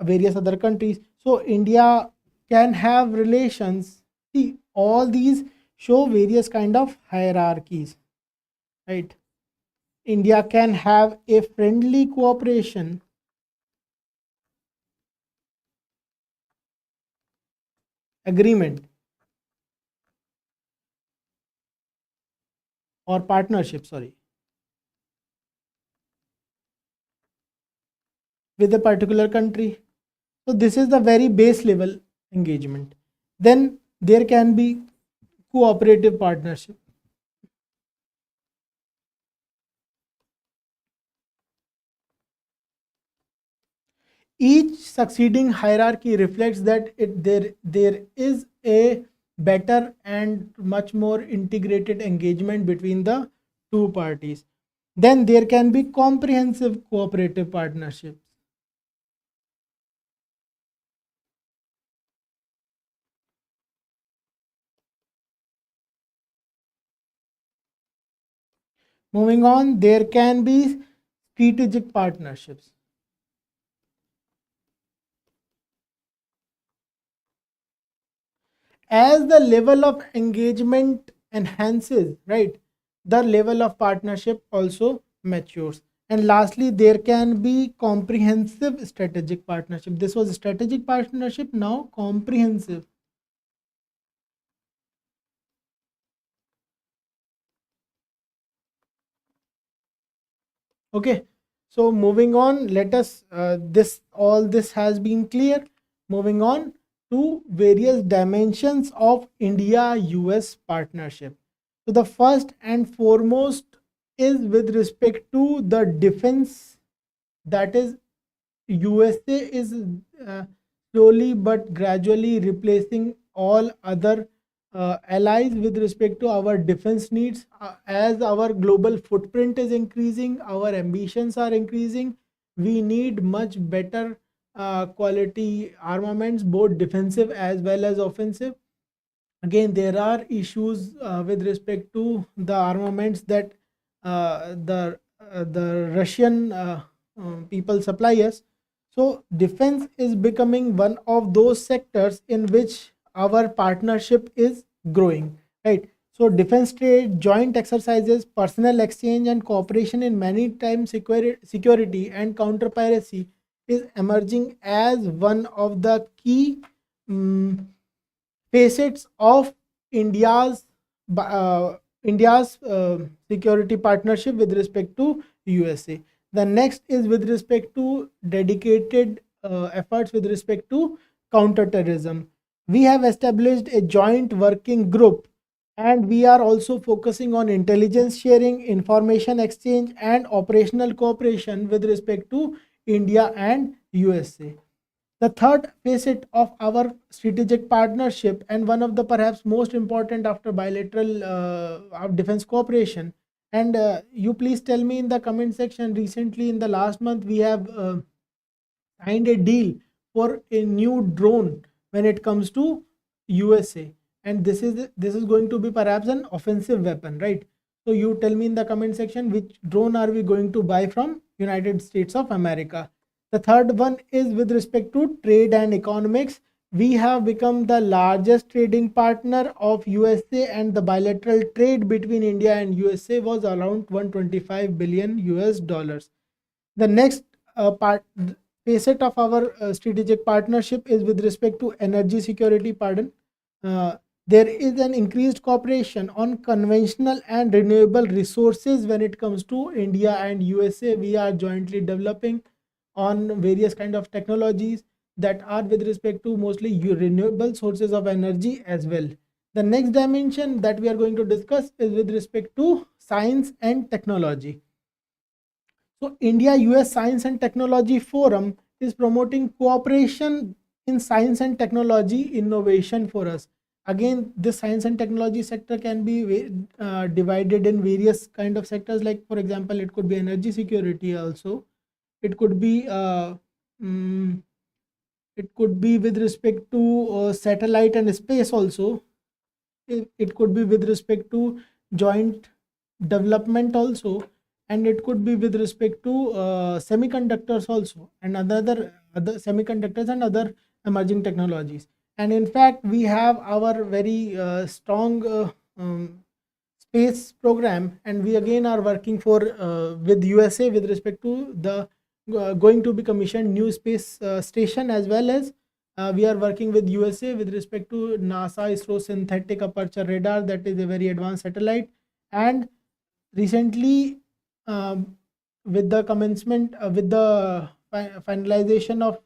various other countries. So India can have relations. See, all these show various kind of hierarchies, right? India can have a friendly cooperation agreement or partnership, sorry, with a particular country. So this is the very base level engagement. Then there can be cooperative partnership. Each succeeding hierarchy reflects that there is a better and much more integrated engagement between the two parties. Then there can be comprehensive cooperative partnerships. Moving on, there can be strategic partnerships. As the level of engagement enhances, right, the level of partnership also matures. And lastly, there can be comprehensive strategic partnership. This was strategic partnership, now comprehensive. Okay, so moving on, let us this all this has been clear. Moving on to various dimensions of India-US partnership. So the first and foremost is with respect to the defense, that is USA is slowly but gradually replacing all other allies with respect to our defense needs. As our global footprint is increasing, our ambitions are increasing, we need much better quality armaments, both defensive as well as offensive. Again, there are issues with respect to the armaments that the Russian people supply us. So defense is becoming one of those sectors in which our partnership is growing, right? So defense trade, joint exercises, personnel exchange, and cooperation in maritime security and counter piracy is emerging as one of the key facets of India's security partnership with respect to USA. The next is with respect to dedicated efforts with respect to counterterrorism. We have established a joint working group, and we are also focusing on intelligence sharing, information exchange, and operational cooperation with respect to India and USA. The third facet of our strategic partnership, and one of the perhaps most important after bilateral defense cooperation. And you please tell me in the comment section. Recently, in the last month, we have signed a deal for a new drone when it comes to USA, and this is going to be perhaps an offensive weapon, right? So you tell me in the comment section, which drone are we going to buy from United States of America. The third one is with respect to trade and economics. We have become the largest trading partner of USA, and the bilateral trade between India and USA was around 125 billion US dollars. The next facet of our strategic partnership is with respect to energy security. There is an increased cooperation on conventional and renewable resources when it comes to India and USA. We are jointly developing on various kind of technologies that are with respect to mostly renewable sources of energy as well. The next dimension that we are going to discuss is with respect to science and technology. So India-US Science and Technology Forum is promoting cooperation in science and technology innovation for us. Again, this science and technology sector can be divided in various kind of sectors. Like for example, it could be energy security also. It could be with respect to satellite and space also. It could be with respect to joint development also, and it could be with respect to semiconductors also, and other semiconductors and other emerging technologies. And in fact, we have our very strong space program, and we again are working for with USA with respect to the going to be commissioned new space station, as well as we are working with USA with respect to NASA ISRO synthetic aperture radar, that is a very advanced satellite. And recently, with the commencement with the finalization of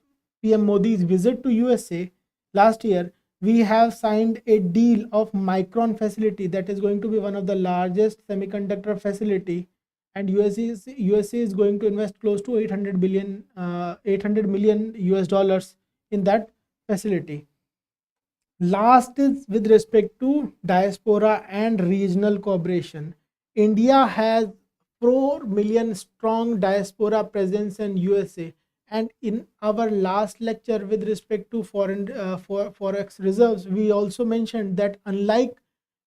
PM Modi's visit to USA last year, we have signed a deal of Micron facility that is going to be one of the largest semiconductor facility, and USA is going to invest close to 800 million US dollars in that facility. Last is with respect to diaspora and regional cooperation. India has 4 million strong diaspora presence in USA, and in our last lecture with respect to foreign forex reserves, we also mentioned that unlike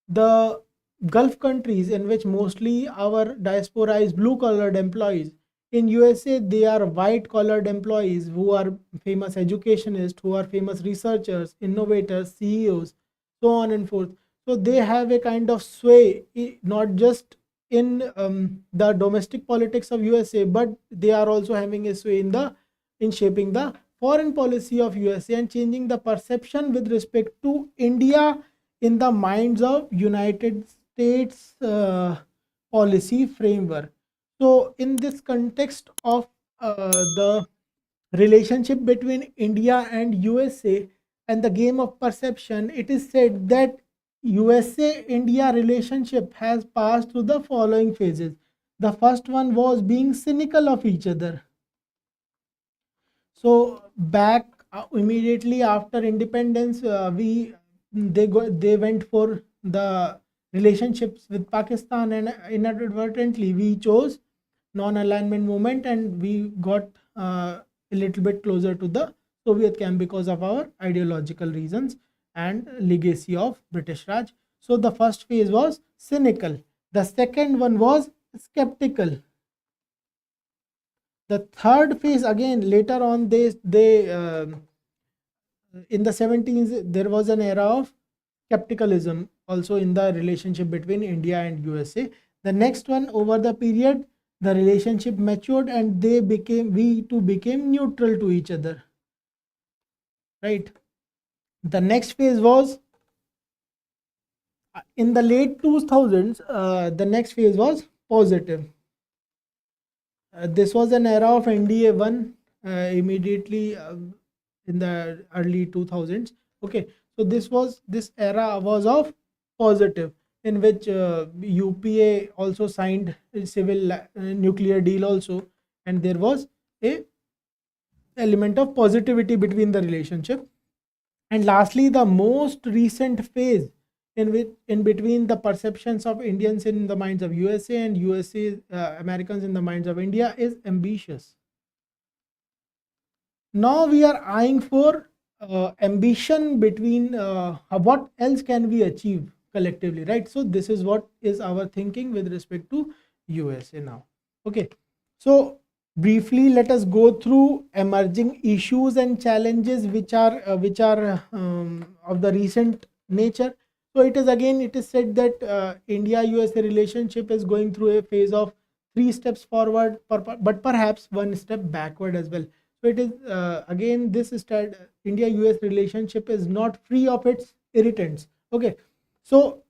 the Gulf countries, in which mostly our diaspora is blue collared employees, in USA they are white collared employees who are famous educationists, who are famous researchers, innovators, CEOs, so on and forth. So they have a kind of sway, not just in the domestic politics of USA, but they are also having a sway in shaping the foreign policy of USA and changing the perception with respect to India in the minds of United States policy framework. So in this context of the relationship between India and USA and the game of perception, it is said that USA India relationship has passed through the following phases. The first one was being cynical of each other. So back immediately after independence, they went for the relationships with Pakistan, and inadvertently we chose non-alignment movement, and we got a little bit closer to the Soviet camp because of our ideological reasons and legacy of British Raj. So the first phase was cynical. The second one was skeptical. The third phase, again later on, they in the 17s there was an era of skepticalism also in the relationship between India and USA. The next one, over the period, the relationship matured and we two became neutral to each other, right? The next phase was in the late 2000s. The next phase was positive. This was an era of NDA 1 immediately in the early 2000s. Okay, so this era was of positive, in which UPA also signed a civil nuclear deal also, and there was a element of positivity between the relationship. And lastly, the most recent phase in which in between the perceptions of Indians in the minds of USA and USA Americans in the minds of India is ambitious. Now we are eyeing for ambition between what else can we achieve collectively, right? So this is what is our thinking with respect to USA now. Okay, so briefly let us go through emerging issues and challenges which are of the recent nature. So it is said that India USA relationship is going through a phase of 3 steps forward, but perhaps 1 step backward as well. So it is again this India US relationship is not free of its irritants. Okay, so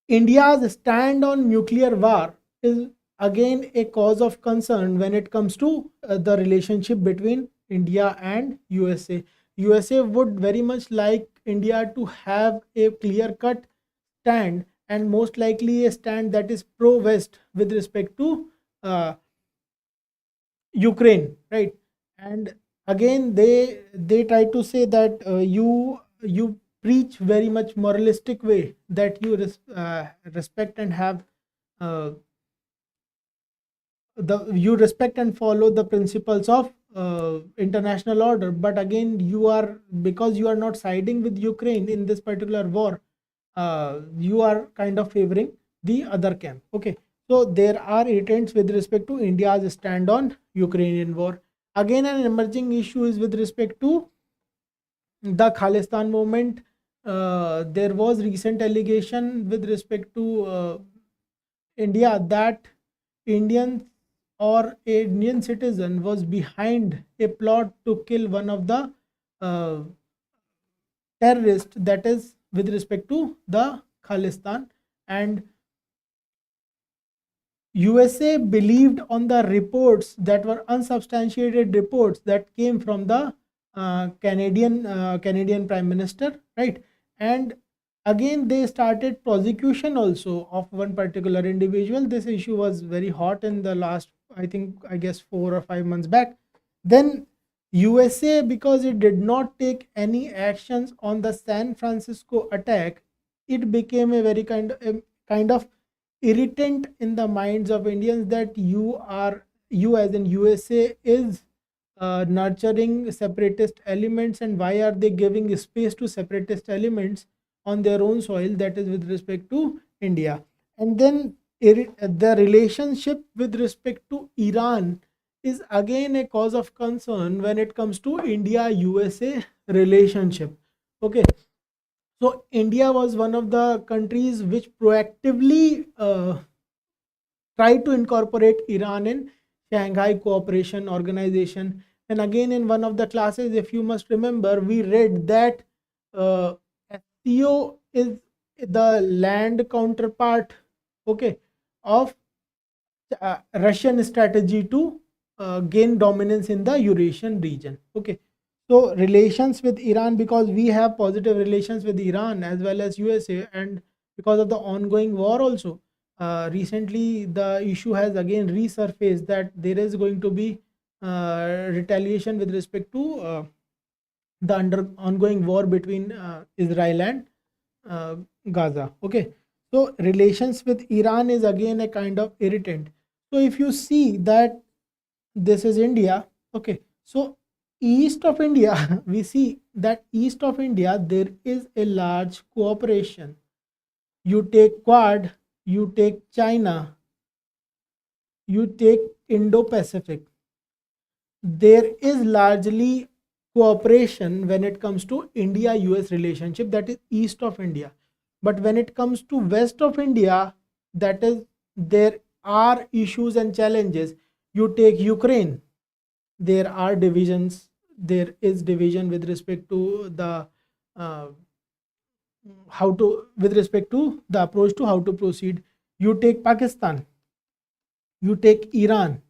India's stand on nuclear war is again a cause of concern when it comes to the relationship between India and USA. USA would very much like India to have a clear cut stand, and most likely a stand that is pro West with respect to Ukraine, right? And again they try to say that you preach very much moralistic way that you respect and have uh, you respect and follow the principles of international order, but again because you are not siding with Ukraine in this particular war, you are kind of favoring the other camp. Okay, so there are irritants with respect to India's stand on Ukrainian war. Again, an emerging issue is with respect to the Khalistan movement. There was recent allegation with respect to India that Indian or a Indian citizen was behind a plot to kill one of the uh, terrorists, that is with respect to the Khalistan. And USA believed on the reports that were unsubstantiated reports that came from the Canadian Prime Minister, right? And again, they started prosecution also of one particular individual. This issue was very hot in the last, I guess 4 or 5 months back. Then USA, because it did not take any actions on the San Francisco attack, it became a very kind of irritant in the minds of Indians that you as in USA is nurturing separatist elements, and why are they giving space to separatist elements on their own soil, that is with respect to India. And then the relationship with respect to Iran is again a cause of concern when it comes to India USA relationship. Okay, so India was one of the countries which proactively tried to incorporate Iran in Shanghai Cooperation Organization. And again, in one of the classes, if you must remember, we read that SCO is the land counterpart, okay, of Russian strategy to gain dominance in the Eurasian region. Okay, so relations with Iran, because we have positive relations with Iran as well as USA, and because of the ongoing war also, recently the issue has again resurfaced that there is going to be retaliation with respect to the ongoing war between Israel and Gaza. Okay, so relations with Iran is again a kind of irritant. So if you see that this is India, okay, so east of India, we see that east of India there is a large cooperation. You take Quad, you take China, you take Indo-Pacific. There is largely cooperation when it comes to India US relationship, that is east of India. But when it comes to west of India, that is there are issues and challenges. You take Ukraine, there are divisions, there is division with respect to the uh, how to, with respect to the approach to how to proceed. You take Pakistan, you take Iran,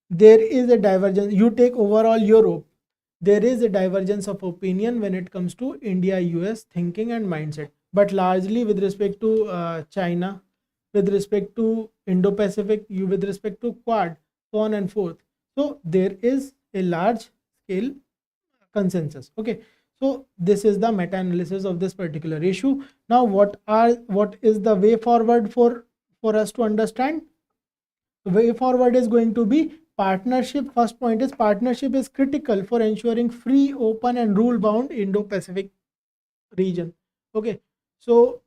there is a divergence. You take overall Europe, there is a divergence of opinion when it comes to India US thinking and mindset. But largely with respect to China, with respect to Indo Pacific, you with respect to Quad, so on and forth. So there is a large scale consensus. Okay, so this is the meta analysis of this particular issue. Now what is the way forward for us to understand? The way forward is going to be partnership. First point is partnership is critical for ensuring free, open and rule bound Indo-Pacific region. Okay, so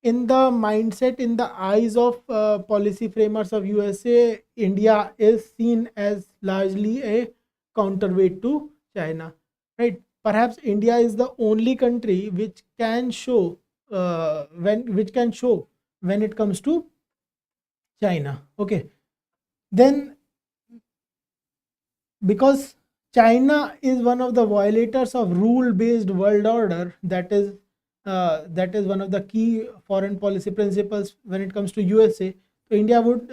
in the mindset, in the eyes of policy framers of USA, India is seen as largely a counterweight to China, right? Perhaps India is the only country which can show when it comes to China. Okay, then because China is one of the violators of rule-based world order, that is one of the key foreign policy principles when it comes to USA. So India would,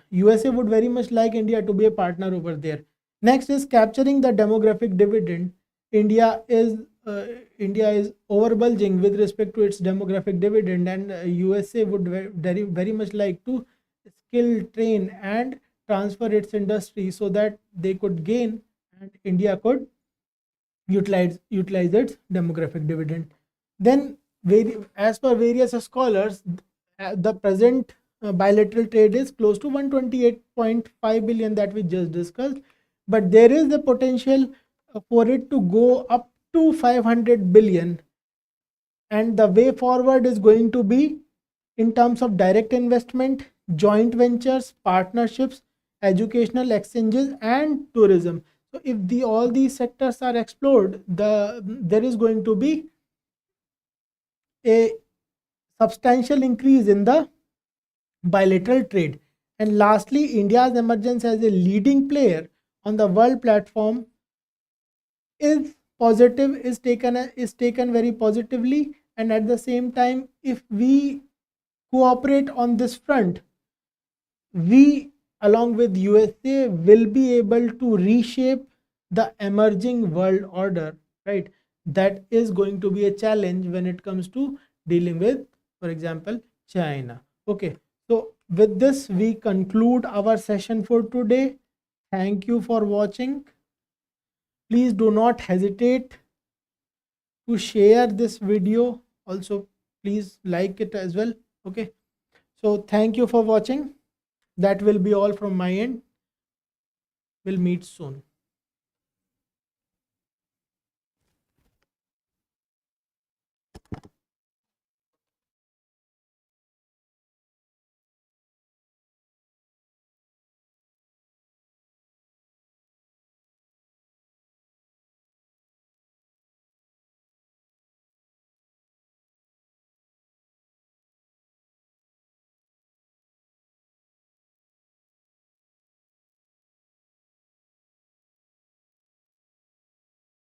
USA would very much like India to be a partner over there. Next is capturing the demographic dividend. India is overbulging with respect to its demographic dividend, and USA would very much like to skill train and transfer its industry so that they could gain and India could utilize its demographic dividend. Then as per various scholars, the present bilateral trade is close to 128.5 billion that we just discussed, but there is the potential for it to go up to 500 billion, and the way forward is going to be in terms of direct investment, joint ventures, partnerships, educational exchanges and tourism. So if all these sectors are explored, there is going to be a substantial increase in the bilateral trade. And lastly, India's emergence as a leading player on the world platform is positive, is taken very positively, and at the same time, if we cooperate on this front, we along with USA will be able to reshape the emerging world order, right? That is going to be a challenge when it comes to dealing with, for example, China. Okay, so with this we conclude our session for today. Thank you for watching. Please do not hesitate to share this video. Also, please like it as well. Okay, so thank you for watching. That will be all from my end. We'll meet soon.